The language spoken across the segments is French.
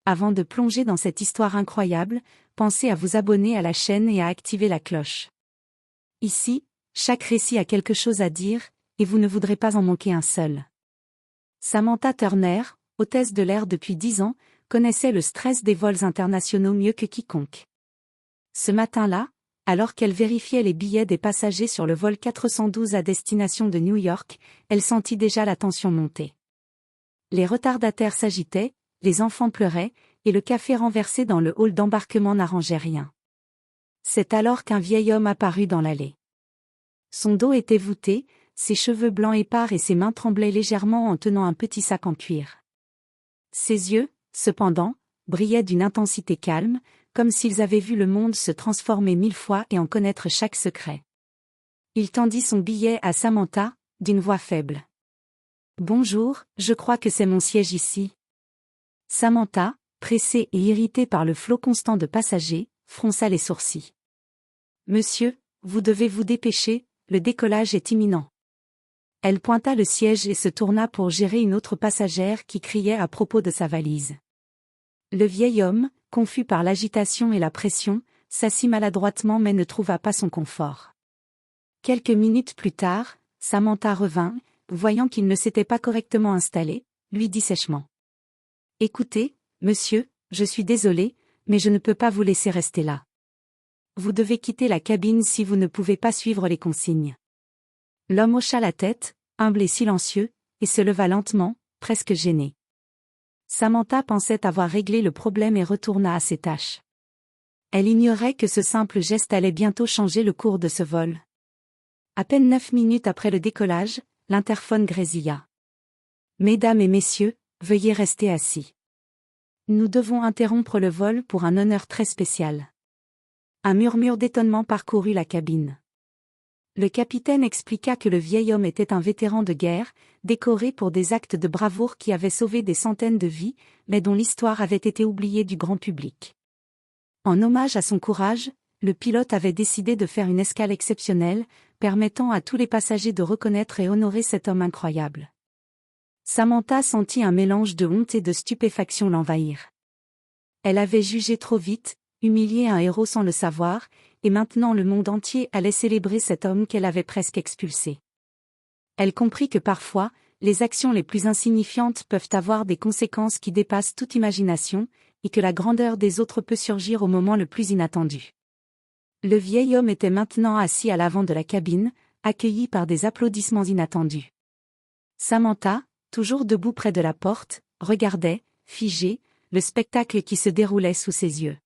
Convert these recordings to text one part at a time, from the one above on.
avant de plonger dans cette histoire incroyable, pensez à vous abonner à la chaîne et à activer la cloche. Ici, chaque récit a quelque chose à dire, et vous ne voudrez pas en manquer un seul. Samantha Turner, hôtesse de l'air depuis 10 ans, connaissait le stress des vols internationaux mieux que quiconque. Ce matin-là, alors qu'elle vérifiait les billets des passagers sur le vol 412 à destination de New York, elle sentit déjà la tension monter. Les retardataires s'agitaient, les enfants pleuraient, et le café renversé dans le hall d'embarquement n'arrangeait rien. C'est alors qu'un vieil homme apparut dans l'allée. Son dos était voûté, ses cheveux blancs épars et ses mains tremblaient légèrement en tenant un petit sac en cuir. Ses yeux, cependant, brillaient d'une intensité calme, comme s'ils avaient vu le monde se transformer 1000 fois et en connaître chaque secret. Il tendit son billet à Samantha, d'une voix faible. « Bonjour, je crois que c'est mon siège ici. » Samantha, pressée et irritée par le flot constant de passagers, fronça les sourcils. « Monsieur, vous devez vous dépêcher, le décollage est imminent. » Elle pointa le siège et se tourna pour gérer une autre passagère qui criait à propos de sa valise. Le vieil homme, confus par l'agitation et la pression, s'assit maladroitement mais ne trouva pas son confort. Quelques minutes plus tard, Samantha revint, voyant qu'il ne s'était pas correctement installé, lui dit sèchement. « Écoutez, monsieur, je suis désolée, mais je ne peux pas vous laisser rester là. Vous devez quitter la cabine si vous ne pouvez pas suivre les consignes. » L'homme hocha la tête, humble et silencieux, et se leva lentement, presque gêné. Samantha pensait avoir réglé le problème et retourna à ses tâches. Elle ignorait que ce simple geste allait bientôt changer le cours de ce vol. À peine 9 minutes après le décollage, l'interphone grésilla. « Mesdames et messieurs, veuillez rester assis. Nous devons interrompre le vol pour un honneur très spécial. » Un murmure d'étonnement parcourut la cabine. Le capitaine expliqua que le vieil homme était un vétéran de guerre, décoré pour des actes de bravoure qui avaient sauvé des centaines de vies, mais dont l'histoire avait été oubliée du grand public. En hommage à son courage, le pilote avait décidé de faire une escale exceptionnelle, permettant à tous les passagers de reconnaître et honorer cet homme incroyable. Samantha sentit un mélange de honte et de stupéfaction l'envahir. Elle avait jugé trop vite, humilié un héros sans le savoir, et maintenant le monde entier allait célébrer cet homme qu'elle avait presque expulsé. Elle comprit que parfois, les actions les plus insignifiantes peuvent avoir des conséquences qui dépassent toute imagination, et que la grandeur des autres peut surgir au moment le plus inattendu. Le vieil homme était maintenant assis à l'avant de la cabine, accueilli par des applaudissements inattendus. Samantha, toujours debout près de la porte, regardait, figée, le spectacle qui se déroulait sous ses yeux.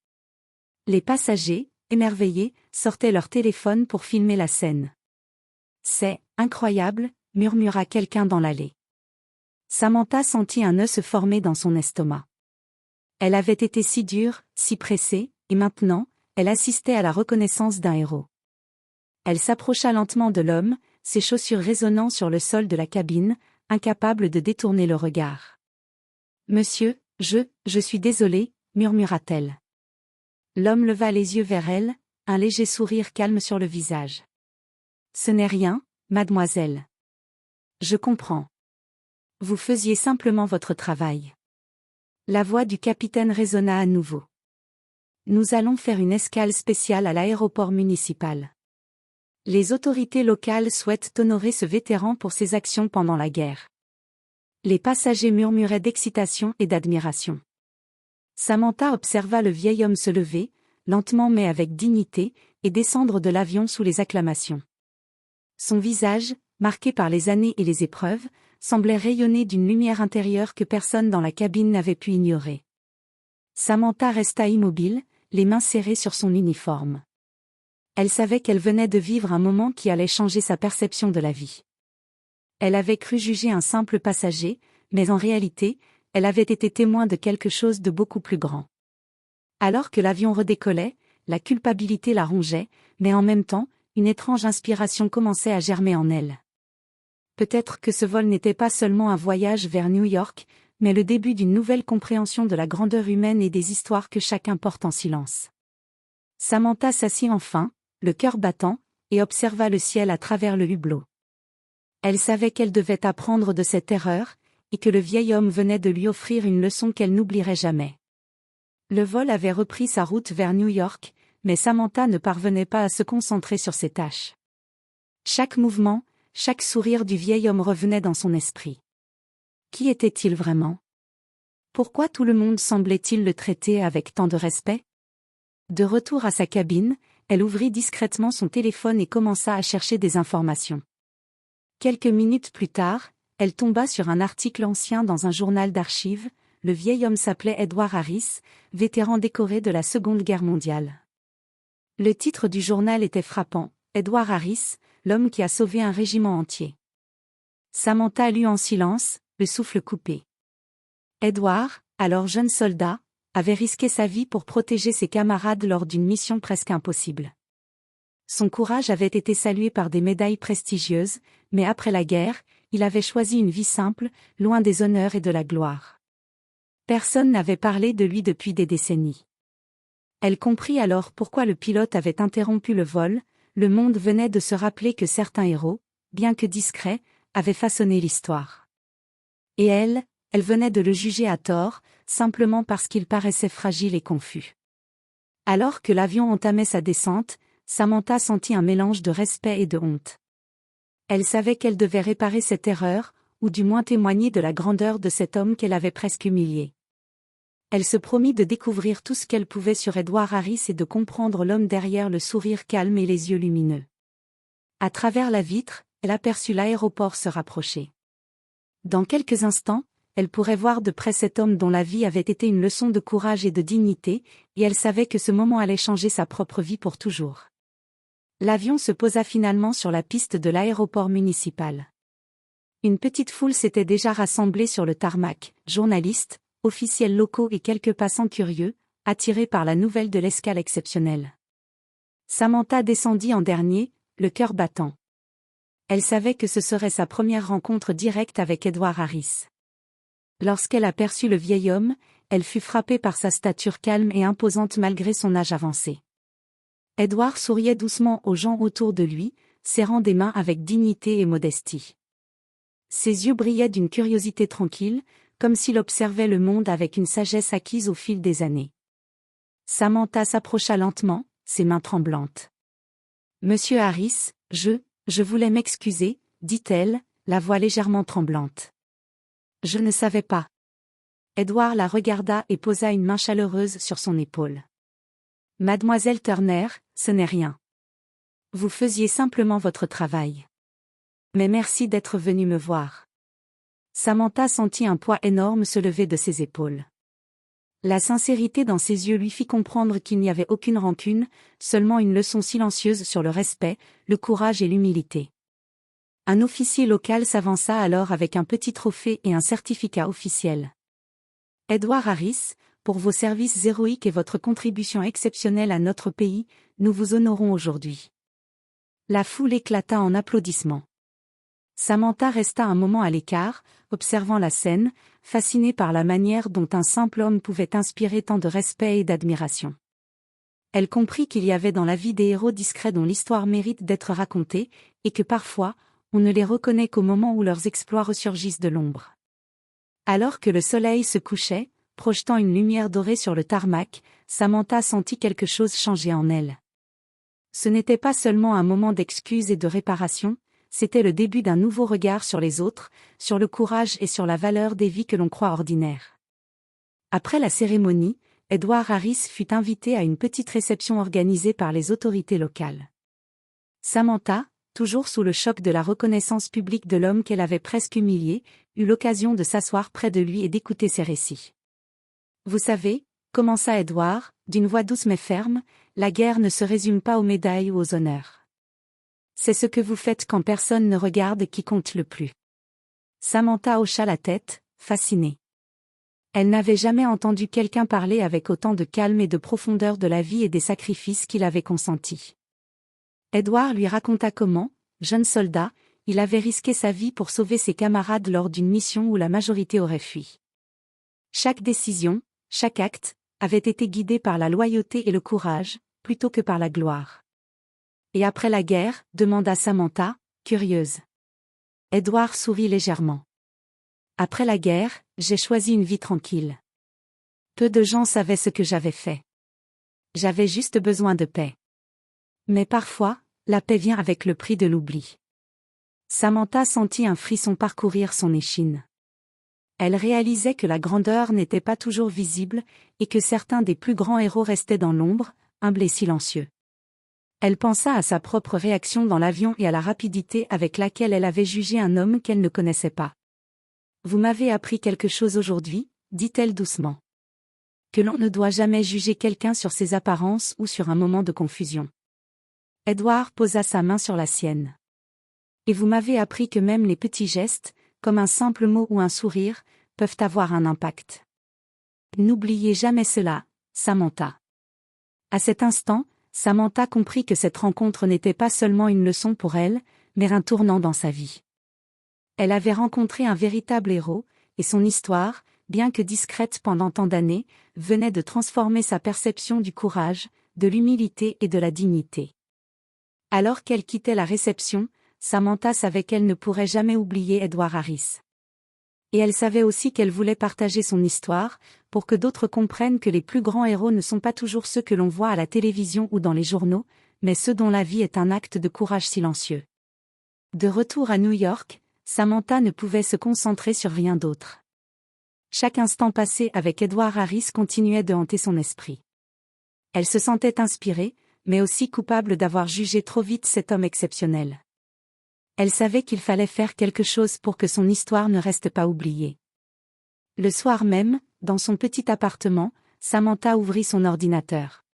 Les passagers, émerveillés, sortaient leur téléphone pour filmer la scène. « C'est incroyable », murmura quelqu'un dans l'allée. Samantha sentit un nœud se former dans son estomac. Elle avait été si dure, si pressée, et maintenant, elle assistait à la reconnaissance d'un héros. Elle s'approcha lentement de l'homme, ses chaussures résonnant sur le sol de la cabine, incapable de détourner le regard. « Monsieur, je suis désolée », murmura-t-elle. L'homme leva les yeux vers elle, un léger sourire calme sur le visage. « Ce n'est rien, mademoiselle. Je comprends. Vous faisiez simplement votre travail. » La voix du capitaine résonna à nouveau. « Nous allons faire une escale spéciale à l'aéroport municipal. Les autorités locales souhaitent honorer ce vétéran pour ses actions pendant la guerre. » Les passagers murmuraient d'excitation et d'admiration. Samantha observa le vieil homme se lever, lentement mais avec dignité, et descendre de l'avion sous les acclamations. Son visage, marqué par les années et les épreuves, semblait rayonner d'une lumière intérieure que personne dans la cabine n'avait pu ignorer. Samantha resta immobile, les mains serrées sur son uniforme. Elle savait qu'elle venait de vivre un moment qui allait changer sa perception de la vie. Elle avait cru juger un simple passager, mais en réalité, elle avait été témoin de quelque chose de beaucoup plus grand. Alors que l'avion redécollait, la culpabilité la rongeait, mais en même temps, une étrange inspiration commençait à germer en elle. Peut-être que ce vol n'était pas seulement un voyage vers New York, mais le début d'une nouvelle compréhension de la grandeur humaine et des histoires que chacun porte en silence. Samantha s'assit enfin, le cœur battant, et observa le ciel à travers le hublot. Elle savait qu'elle devait apprendre de cette erreur, et que le vieil homme venait de lui offrir une leçon qu'elle n'oublierait jamais. Le vol avait repris sa route vers New York, mais Samantha ne parvenait pas à se concentrer sur ses tâches. Chaque mouvement, chaque sourire du vieil homme revenait dans son esprit. Qui était-il vraiment? Pourquoi tout le monde semblait-il le traiter avec tant de respect? De retour à sa cabine, elle ouvrit discrètement son téléphone et commença à chercher des informations. Quelques minutes plus tard, elle tomba sur un article ancien dans un journal d'archives. Le vieil homme s'appelait Edward Harris, vétéran décoré de la Seconde Guerre mondiale. Le titre du journal était frappant, Edward Harris, l'homme qui a sauvé un régiment entier. Samantha lut en silence, le souffle coupé. Edward, alors jeune soldat, avait risqué sa vie pour protéger ses camarades lors d'une mission presque impossible. Son courage avait été salué par des médailles prestigieuses, mais après la guerre, il avait choisi une vie simple, loin des honneurs et de la gloire. Personne n'avait parlé de lui depuis des décennies. Elle comprit alors pourquoi le pilote avait interrompu le vol. Le monde venait de se rappeler que certains héros, bien que discrets, avaient façonné l'histoire. Et elle venait de le juger à tort, simplement parce qu'il paraissait fragile et confus. Alors que l'avion entamait sa descente, Samantha sentit un mélange de respect et de honte. Elle savait qu'elle devait réparer cette erreur, ou du moins témoigner de la grandeur de cet homme qu'elle avait presque humilié. Elle se promit de découvrir tout ce qu'elle pouvait sur Edward Harris et de comprendre l'homme derrière le sourire calme et les yeux lumineux. À travers la vitre, elle aperçut l'aéroport se rapprocher. Dans quelques instants, elle pourrait voir de près cet homme dont la vie avait été une leçon de courage et de dignité, et elle savait que ce moment allait changer sa propre vie pour toujours. L'avion se posa finalement sur la piste de l'aéroport municipal. Une petite foule s'était déjà rassemblée sur le tarmac, journalistes, officiels locaux et quelques passants curieux, attirés par la nouvelle de l'escale exceptionnelle. Samantha descendit en dernier, le cœur battant. Elle savait que ce serait sa première rencontre directe avec Edward Harris. Lorsqu'elle aperçut le vieil homme, elle fut frappée par sa stature calme et imposante malgré son âge avancé. Edward souriait doucement aux gens autour de lui, serrant des mains avec dignité et modestie. Ses yeux brillaient d'une curiosité tranquille, comme s'il observait le monde avec une sagesse acquise au fil des années. Samantha s'approcha lentement, ses mains tremblantes. « Monsieur Harris, je voulais m'excuser, dit-elle, la voix légèrement tremblante. Je ne savais pas. Edward la regarda et posa une main chaleureuse sur son épaule. Mademoiselle Turner, ce n'est rien. Vous faisiez simplement votre travail. Mais merci d'être venue me voir. Samantha sentit un poids énorme se lever de ses épaules. La sincérité dans ses yeux lui fit comprendre qu'il n'y avait aucune rancune, seulement une leçon silencieuse sur le respect, le courage et l'humilité. Un officier local s'avança alors avec un petit trophée et un certificat officiel. Edward Harris, pour vos services héroïques et votre contribution exceptionnelle à notre pays, nous vous honorons aujourd'hui. La foule éclata en applaudissements. Samantha resta un moment à l'écart, observant la scène, fascinée par la manière dont un simple homme pouvait inspirer tant de respect et d'admiration. Elle comprit qu'il y avait dans la vie des héros discrets dont l'histoire mérite d'être racontée, et que parfois, on ne les reconnaît qu'au moment où leurs exploits ressurgissent de l'ombre. Alors que le soleil se couchait, projetant une lumière dorée sur le tarmac, Samantha sentit quelque chose changer en elle. Ce n'était pas seulement un moment d'excuse et de réparation, c'était le début d'un nouveau regard sur les autres, sur le courage et sur la valeur des vies que l'on croit ordinaires. Après la cérémonie, Edward Harris fut invité à une petite réception organisée par les autorités locales. Samantha, toujours sous le choc de la reconnaissance publique de l'homme qu'elle avait presque humilié, eut l'occasion de s'asseoir près de lui et d'écouter ses récits. « Vous savez, » commença Edward, d'une voix douce mais ferme, « la guerre ne se résume pas aux médailles ou aux honneurs. C'est ce que vous faites quand personne ne regarde qui compte le plus. » Samantha hocha la tête, fascinée. Elle n'avait jamais entendu quelqu'un parler avec autant de calme et de profondeur de la vie et des sacrifices qu'il avait consentis. Edward lui raconta comment, jeune soldat, il avait risqué sa vie pour sauver ses camarades lors d'une mission où la majorité aurait fui. Chaque décision, chaque acte, avait été guidé par la loyauté et le courage, plutôt que par la gloire. « Et après la guerre ?» demanda Samantha, curieuse. Edward sourit légèrement. « Après la guerre, j'ai choisi une vie tranquille. Peu de gens savaient ce que j'avais fait. J'avais juste besoin de paix. Mais parfois, la paix vient avec le prix de l'oubli. Samantha sentit un frisson parcourir son échine. Elle réalisait que la grandeur n'était pas toujours visible, et que certains des plus grands héros restaient dans l'ombre, humbles et silencieux. Elle pensa à sa propre réaction dans l'avion et à la rapidité avec laquelle elle avait jugé un homme qu'elle ne connaissait pas. « Vous m'avez appris quelque chose aujourd'hui » dit-elle doucement. « Que l'on ne doit jamais juger quelqu'un sur ses apparences ou sur un moment de confusion. » Edward posa sa main sur la sienne. « Et vous m'avez appris que même les petits gestes, comme un simple mot ou un sourire, peuvent avoir un impact. N'oubliez jamais cela, Samantha. » À cet instant, Samantha comprit que cette rencontre n'était pas seulement une leçon pour elle, mais un tournant dans sa vie. Elle avait rencontré un véritable héros, et son histoire, bien que discrète pendant tant d'années, venait de transformer sa perception du courage, de l'humilité et de la dignité. Alors qu'elle quittait la réception, Samantha savait qu'elle ne pourrait jamais oublier Edward Harris. Et elle savait aussi qu'elle voulait partager son histoire, pour que d'autres comprennent que les plus grands héros ne sont pas toujours ceux que l'on voit à la télévision ou dans les journaux, mais ceux dont la vie est un acte de courage silencieux. De retour à New York, Samantha ne pouvait se concentrer sur rien d'autre. Chaque instant passé avec Edward Harris continuait de hanter son esprit. Elle se sentait inspirée, mais aussi coupable d'avoir jugé trop vite cet homme exceptionnel. Elle savait qu'il fallait faire quelque chose pour que son histoire ne reste pas oubliée. Le soir même, dans son petit appartement, Samantha ouvrit son ordinateur.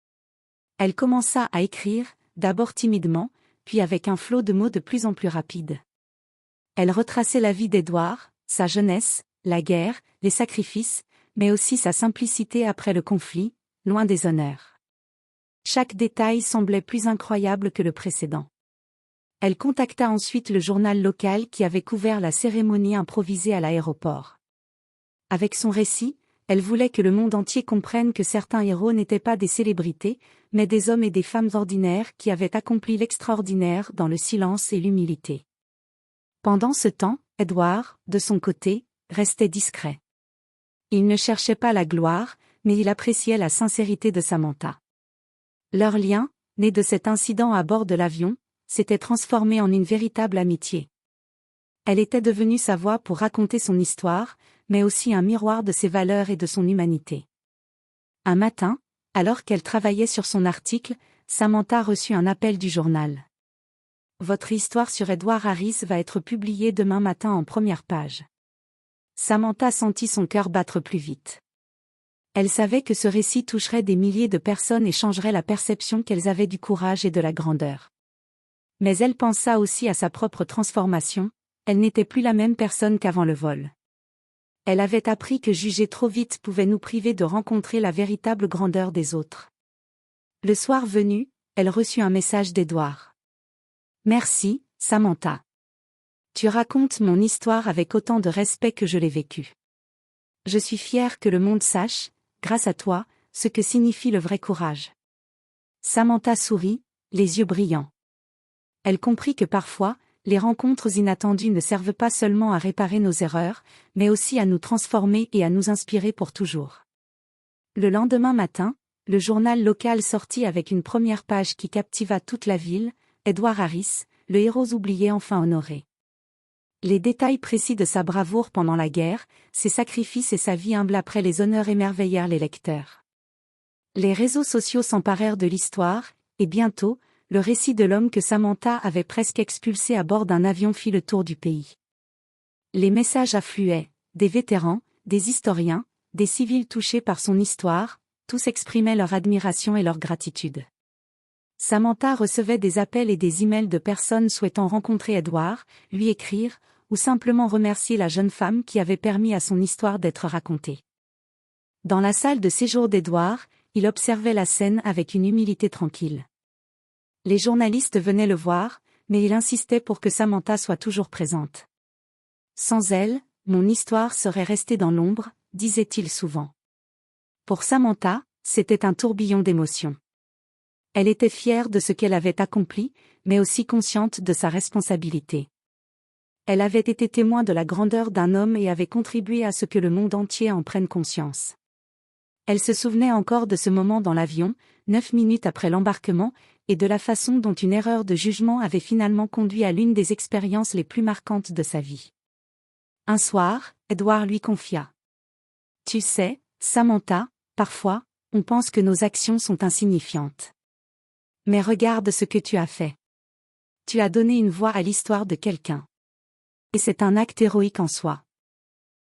Elle commença à écrire, d'abord timidement, puis avec un flot de mots de plus en plus rapide. Elle retraçait la vie d'Edward, sa jeunesse, la guerre, les sacrifices, mais aussi sa simplicité après le conflit, loin des honneurs. Chaque détail semblait plus incroyable que le précédent. Elle contacta ensuite le journal local qui avait couvert la cérémonie improvisée à l'aéroport. Avec son récit, elle voulait que le monde entier comprenne que certains héros n'étaient pas des célébrités, mais des hommes et des femmes ordinaires qui avaient accompli l'extraordinaire dans le silence et l'humilité. Pendant ce temps, Edward, de son côté, restait discret. Il ne cherchait pas la gloire, mais il appréciait la sincérité de Samantha. Leur lien, né de cet incident à bord de l'avion, s'était transformé en une véritable amitié. Elle était devenue sa voix pour raconter son histoire, mais aussi un miroir de ses valeurs et de son humanité. Un matin, alors qu'elle travaillait sur son article, Samantha reçut un appel du journal. « Votre histoire sur Edward Harris va être publiée demain matin en première page. » Samantha sentit son cœur battre plus vite. Elle savait que ce récit toucherait des milliers de personnes et changerait la perception qu'elles avaient du courage et de la grandeur. Mais elle pensa aussi à sa propre transformation, elle n'était plus la même personne qu'avant le vol. Elle avait appris que juger trop vite pouvait nous priver de rencontrer la véritable grandeur des autres. Le soir venu, elle reçut un message d'Edward. « Merci, Samantha. Tu racontes mon histoire avec autant de respect que je l'ai vécue. Je suis fière que le monde sache, grâce à toi, ce que signifie le vrai courage. » Samantha sourit, les yeux brillants. Elle comprit que parfois, les rencontres inattendues ne servent pas seulement à réparer nos erreurs, mais aussi à nous transformer et à nous inspirer pour toujours. Le lendemain matin, le journal local sortit avec une première page qui captiva toute la ville, Edward Harris, le héros oublié enfin honoré. Les détails précis de sa bravoure pendant la guerre, ses sacrifices et sa vie humble après les honneurs émerveillèrent les lecteurs. Les réseaux sociaux s'emparèrent de l'histoire, et bientôt, le récit de l'homme que Samantha avait presque expulsé à bord d'un avion fit le tour du pays. Les messages affluaient, des vétérans, des historiens, des civils touchés par son histoire, tous exprimaient leur admiration et leur gratitude. Samantha recevait des appels et des emails de personnes souhaitant rencontrer Edward, lui écrire, ou simplement remercier la jeune femme qui avait permis à son histoire d'être racontée. Dans la salle de séjour d'Edward, il observait la scène avec une humilité tranquille. Les journalistes venaient le voir, mais il insistait pour que Samantha soit toujours présente. « Sans elle, mon histoire serait restée dans l'ombre », disait-il souvent. Pour Samantha, c'était un tourbillon d'émotions. Elle était fière de ce qu'elle avait accompli, mais aussi consciente de sa responsabilité. Elle avait été témoin de la grandeur d'un homme et avait contribué à ce que le monde entier en prenne conscience. Elle se souvenait encore de ce moment dans l'avion, 9 minutes après l'embarquement, et de la façon dont une erreur de jugement avait finalement conduit à l'une des expériences les plus marquantes de sa vie. Un soir, Edward lui confia. « Tu sais, Samantha, parfois, on pense que nos actions sont insignifiantes. Mais regarde ce que tu as fait. Tu as donné une voix à l'histoire de quelqu'un. Et c'est un acte héroïque en soi. »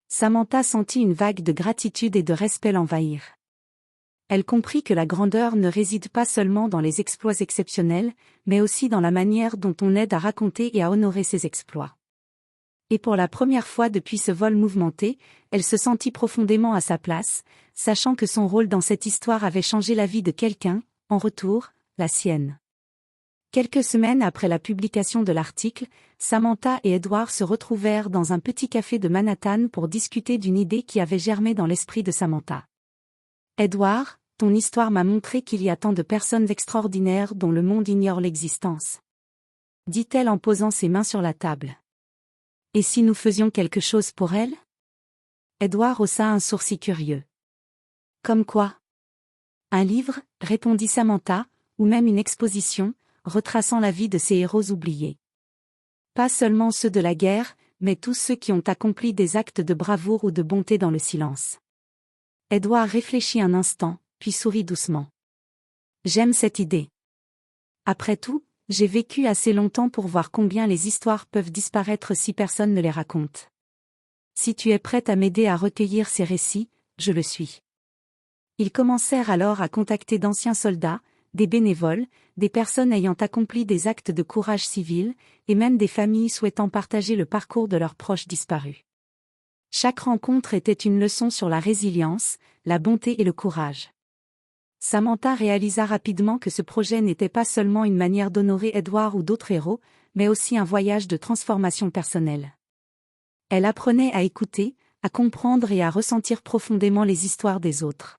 Samantha sentit une vague de gratitude et de respect l'envahir. Elle comprit que la grandeur ne réside pas seulement dans les exploits exceptionnels, mais aussi dans la manière dont on aide à raconter et à honorer ses exploits. Et pour la première fois depuis ce vol mouvementé, elle se sentit profondément à sa place, sachant que son rôle dans cette histoire avait changé la vie de quelqu'un, en retour, la sienne. Quelques semaines après la publication de l'article, Samantha et Edward se retrouvèrent dans un petit café de Manhattan pour discuter d'une idée qui avait germé dans l'esprit de Samantha. « Edward, ton histoire m'a montré qu'il y a tant de personnes extraordinaires dont le monde ignore l'existence. » dit-elle en posant ses mains sur la table. « Et si nous faisions quelque chose pour elles ?» Edward haussa un sourcil curieux. « Comme quoi ? » « Un livre, répondit Samantha, ou même une exposition, retraçant la vie de ces héros oubliés. Pas seulement ceux de la guerre, mais tous ceux qui ont accompli des actes de bravoure ou de bonté dans le silence. » Edward réfléchit un instant, puis sourit doucement. « J'aime cette idée. Après tout, j'ai vécu assez longtemps pour voir combien les histoires peuvent disparaître si personne ne les raconte. Si tu es prête à m'aider à recueillir ces récits, je le suis. » Ils commencèrent alors à contacter d'anciens soldats, des bénévoles, des personnes ayant accompli des actes de courage civil, et même des familles souhaitant partager le parcours de leurs proches disparus. Chaque rencontre était une leçon sur la résilience, la bonté et le courage. Samantha réalisa rapidement que ce projet n'était pas seulement une manière d'honorer Edward ou d'autres héros, mais aussi un voyage de transformation personnelle. Elle apprenait à écouter, à comprendre et à ressentir profondément les histoires des autres.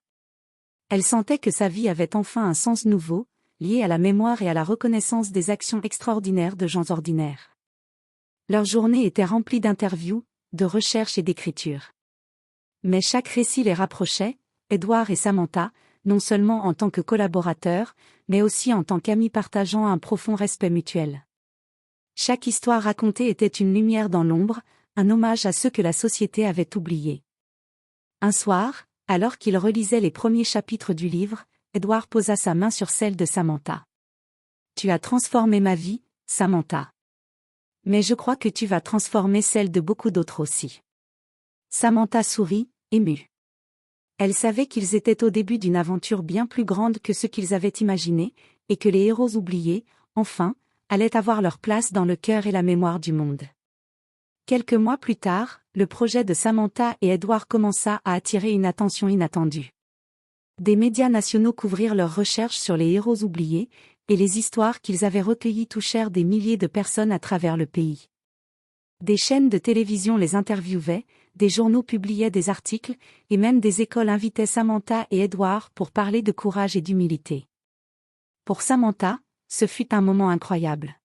Elle sentait que sa vie avait enfin un sens nouveau, lié à la mémoire et à la reconnaissance des actions extraordinaires de gens ordinaires. Leur journée était remplie d'interviews, de recherches et d'écriture. Mais chaque récit les rapprochait, Edward et Samantha, non seulement en tant que collaborateurs, mais aussi en tant qu'amis partageant un profond respect mutuel. Chaque histoire racontée était une lumière dans l'ombre, un hommage à ceux que la société avait oubliés. Un soir, alors qu'il relisait les premiers chapitres du livre, Edward posa sa main sur celle de Samantha. « Tu as transformé ma vie, Samantha. Mais je crois que tu vas transformer celle de beaucoup d'autres aussi. » Samantha sourit, émue. Elle savait qu'ils étaient au début d'une aventure bien plus grande que ce qu'ils avaient imaginé, et que les héros oubliés, enfin, allaient avoir leur place dans le cœur et la mémoire du monde. Quelques mois plus tard, le projet de Samantha et Edward commença à attirer une attention inattendue. Des médias nationaux couvrirent leurs recherches sur les héros oubliés, et les histoires qu'ils avaient recueillies touchèrent des milliers de personnes à travers le pays. Des chaînes de télévision les interviewaient, des journaux publiaient des articles, et même des écoles invitaient Samantha et Edward pour parler de courage et d'humilité. Pour Samantha, ce fut un moment incroyable.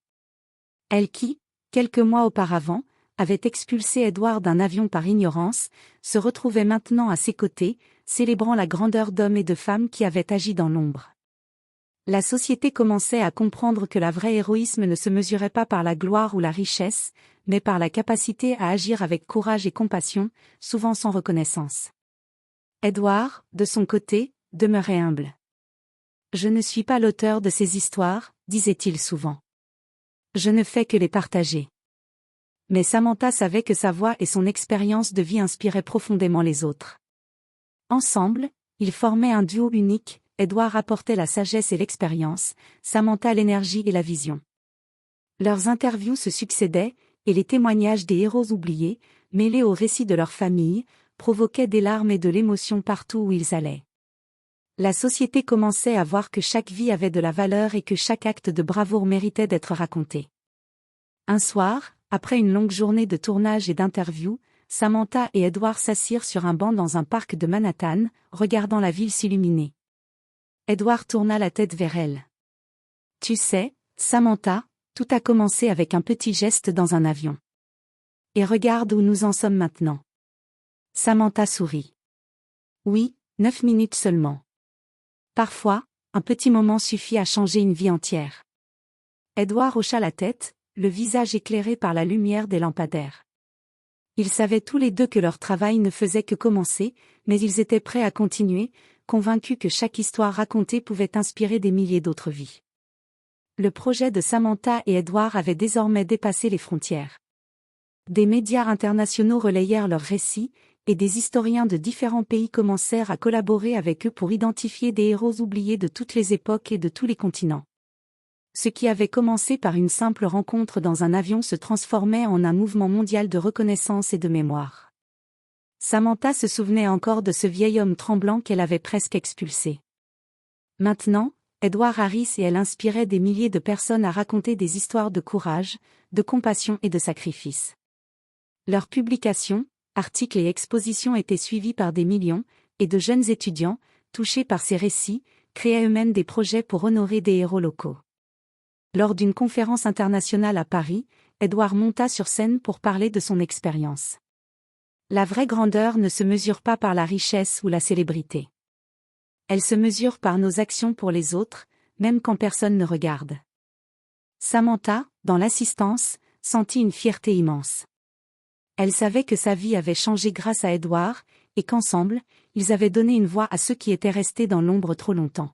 Elle qui, quelques mois auparavant, avait expulsé Edward d'un avion par ignorance, se retrouvait maintenant à ses côtés, célébrant la grandeur d'hommes et de femmes qui avaient agi dans l'ombre. La société commençait à comprendre que le vrai héroïsme ne se mesurait pas par la gloire ou la richesse, mais par la capacité à agir avec courage et compassion, souvent sans reconnaissance. Edward, de son côté, demeurait humble. « Je ne suis pas l'auteur de ces histoires, disait-il souvent. Je ne fais que les partager. » Mais Samantha savait que sa voix et son expérience de vie inspiraient profondément les autres. Ensemble, ils formaient un duo unique, Edward apportait la sagesse et l'expérience, Samantha l'énergie et la vision. Leurs interviews se succédaient, et les témoignages des héros oubliés, mêlés aux récits de leur famille, provoquaient des larmes et de l'émotion partout où ils allaient. La société commençait à voir que chaque vie avait de la valeur et que chaque acte de bravoure méritait d'être raconté. Un soir, après une longue journée de tournage et d'interviews, Samantha et Edward s'assirent sur un banc dans un parc de Manhattan, regardant la ville s'illuminer. Edward tourna la tête vers elle. « Tu sais, Samantha, tout a commencé avec un petit geste dans un avion. Et regarde où nous en sommes maintenant. » Samantha sourit. « Oui, 9 minutes seulement. Parfois, un petit moment suffit à changer une vie entière. Edward hocha la tête, le visage éclairé par la lumière des lampadaires. Ils savaient tous les deux que leur travail ne faisait que commencer, mais ils étaient prêts à continuer, convaincus que chaque histoire racontée pouvait inspirer des milliers d'autres vies. Le projet de Samantha et Edward avait désormais dépassé les frontières. Des médias internationaux relayèrent leurs récits, et des historiens de différents pays commencèrent à collaborer avec eux pour identifier des héros oubliés de toutes les époques et de tous les continents. Ce qui avait commencé par une simple rencontre dans un avion se transformait en un mouvement mondial de reconnaissance et de mémoire. Samantha se souvenait encore de ce vieil homme tremblant qu'elle avait presque expulsé. Maintenant, Edward Harris et elle inspiraient des milliers de personnes à raconter des histoires de courage, de compassion et de sacrifice. Leurs publications, articles et expositions étaient suivis par des millions, et de jeunes étudiants, touchés par ces récits, créaient eux-mêmes des projets pour honorer des héros locaux. Lors d'une conférence internationale à Paris, Edward monta sur scène pour parler de son expérience. La vraie grandeur ne se mesure pas par la richesse ou la célébrité. Elle se mesure par nos actions pour les autres, même quand personne ne regarde. Samantha, dans l'assistance, sentit une fierté immense. Elle savait que sa vie avait changé grâce à Edward, et qu'ensemble, ils avaient donné une voix à ceux qui étaient restés dans l'ombre trop longtemps.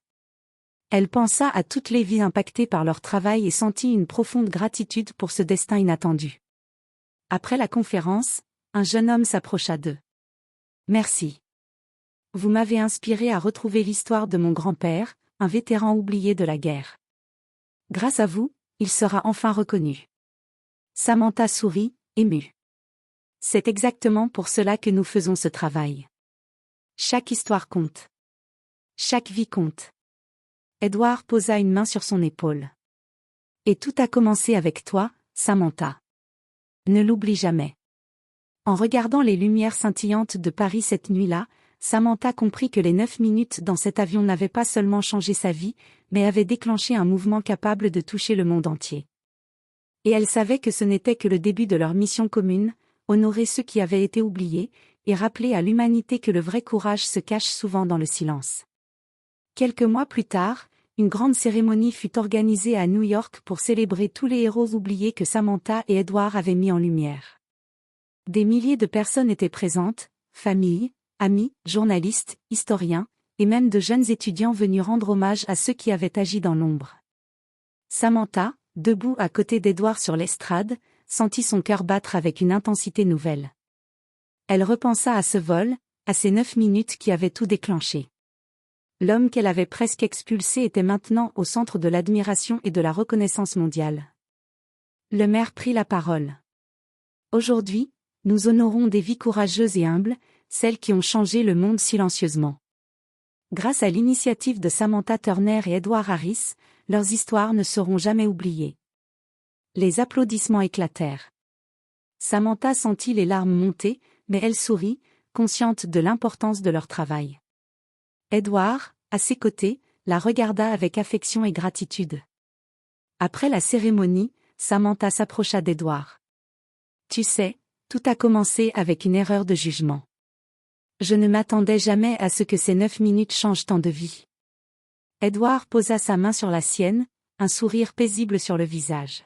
Elle pensa à toutes les vies impactées par leur travail et sentit une profonde gratitude pour ce destin inattendu. Après la conférence, un jeune homme s'approcha d'eux. « Merci. Vous m'avez inspiré à retrouver l'histoire de mon grand-père, un vétéran oublié de la guerre. Grâce à vous, il sera enfin reconnu. » Samantha sourit, émue. C'est exactement pour cela que nous faisons ce travail. Chaque histoire compte. Chaque vie compte. Edward posa une main sur son épaule. Et tout a commencé avec toi, Samantha. Ne l'oublie jamais. En regardant les lumières scintillantes de Paris cette nuit-là, Samantha comprit que les 9 minutes dans cet avion n'avaient pas seulement changé sa vie, mais avaient déclenché un mouvement capable de toucher le monde entier. Et elle savait que ce n'était que le début de leur mission commune, honorer ceux qui avaient été oubliés, et rappeler à l'humanité que le vrai courage se cache souvent dans le silence. Quelques mois plus tard, une grande cérémonie fut organisée à New York pour célébrer tous les héros oubliés que Samantha et Edward avaient mis en lumière. Des milliers de personnes étaient présentes, familles, amis, journalistes, historiens, et même de jeunes étudiants venus rendre hommage à ceux qui avaient agi dans l'ombre. Samantha, debout à côté d'Edward sur l'estrade, sentit son cœur battre avec une intensité nouvelle. Elle repensa à ce vol, à ces 9 minutes qui avaient tout déclenché. L'homme qu'elle avait presque expulsé était maintenant au centre de l'admiration et de la reconnaissance mondiale. Le maire prit la parole. Aujourd'hui, nous honorons des vies courageuses et humbles, celles qui ont changé le monde silencieusement. Grâce à l'initiative de Samantha Turner et Edward Harris, leurs histoires ne seront jamais oubliées. Les applaudissements éclatèrent. Samantha sentit les larmes monter, mais elle sourit, consciente de l'importance de leur travail. Edward, à ses côtés, la regarda avec affection et gratitude. Après la cérémonie, Samantha s'approcha d'Edward. « Tu sais, tout a commencé avec une erreur de jugement. Je ne m'attendais jamais à ce que ces 9 minutes changent tant de vies. » Edward posa sa main sur la sienne, un sourire paisible sur le visage.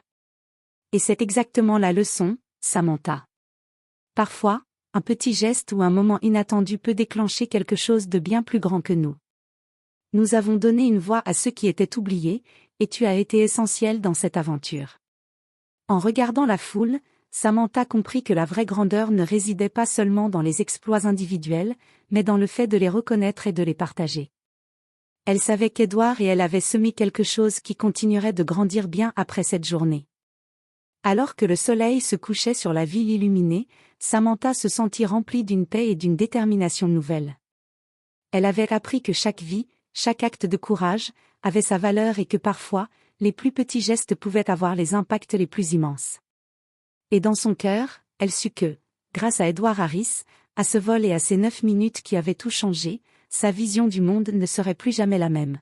Et c'est exactement la leçon, Samantha. Parfois, un petit geste ou un moment inattendu peut déclencher quelque chose de bien plus grand que nous. Nous avons donné une voix à ceux qui étaient oubliés, et tu as été essentiel dans cette aventure. En regardant la foule, Samantha comprit que la vraie grandeur ne résidait pas seulement dans les exploits individuels, mais dans le fait de les reconnaître et de les partager. Elle savait qu'Edward et elle avaient semé quelque chose qui continuerait de grandir bien après cette journée. Alors que le soleil se couchait sur la ville illuminée, Samantha se sentit remplie d'une paix et d'une détermination nouvelle. Elle avait appris que chaque vie, chaque acte de courage, avait sa valeur et que parfois, les plus petits gestes pouvaient avoir les impacts les plus immenses. Et dans son cœur, elle sut que, grâce à Edward Harris, à ce vol et à ces 9 minutes qui avaient tout changé, sa vision du monde ne serait plus jamais la même.